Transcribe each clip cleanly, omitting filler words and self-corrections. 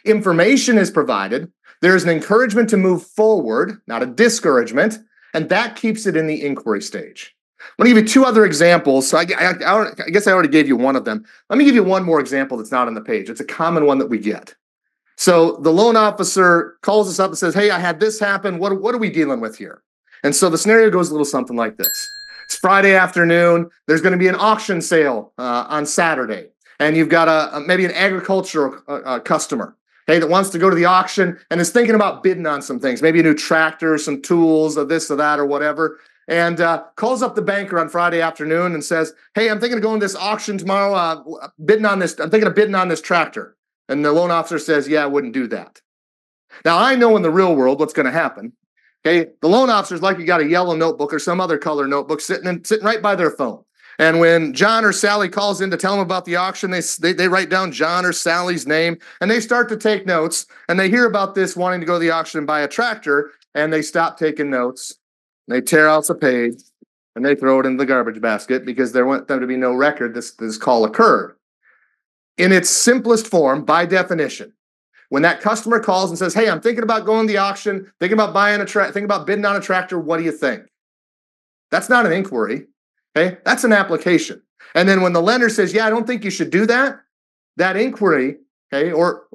Information is provided. There's an encouragement to move forward, not a discouragement, and that keeps it in the inquiry stage. I'm going to give you two other examples. So I guess I already gave you one of them. Let me give you one more example that's not on the page. It's a common one that we get. So the loan officer calls us up and says, hey, I had this happen. What are we dealing with here? And so the scenario goes a little something like this. It's Friday afternoon. There's going to be an auction sale on Saturday. And you've got maybe an agricultural customer, hey, that wants to go to the auction and is thinking about bidding on some things, maybe a new tractor, some tools, or this or that or whatever, and calls up the banker on Friday afternoon and says, hey, I'm thinking of going to this auction tomorrow, bidding on this. I'm thinking of bidding on this tractor. And the loan officer says, yeah, I wouldn't do that. Now, I know in the real world what's going to happen. Okay, the loan officer's likely got a yellow notebook or some other color notebook sitting right by their phone. And when John or Sally calls in to tell them about the auction, they write down John or Sally's name, and they start to take notes, and they hear about this wanting to go to the auction and buy a tractor, and they stop taking notes. They tear out the page, and they throw it in the garbage basket because there wants them to be no record this call occurred. In its simplest form, by definition, when that customer calls and says, hey, I'm thinking about going to the auction, thinking about buying thinking about bidding on a tractor, what do you think? That's not an inquiry. Okay, that's an application. And then when the lender says, yeah, I don't think you should do that, that inquiry, okay, or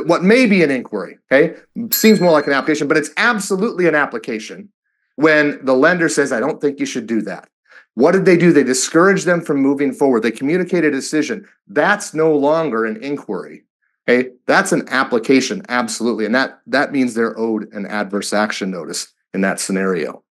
what may be an inquiry, okay, seems more like an application, but it's absolutely an application when the lender says, I don't think you should do that. What did they do? They discouraged them from moving forward. They communicated a decision. That's no longer an inquiry. Okay, that's an application, absolutely. And that means they're owed an adverse action notice in that scenario.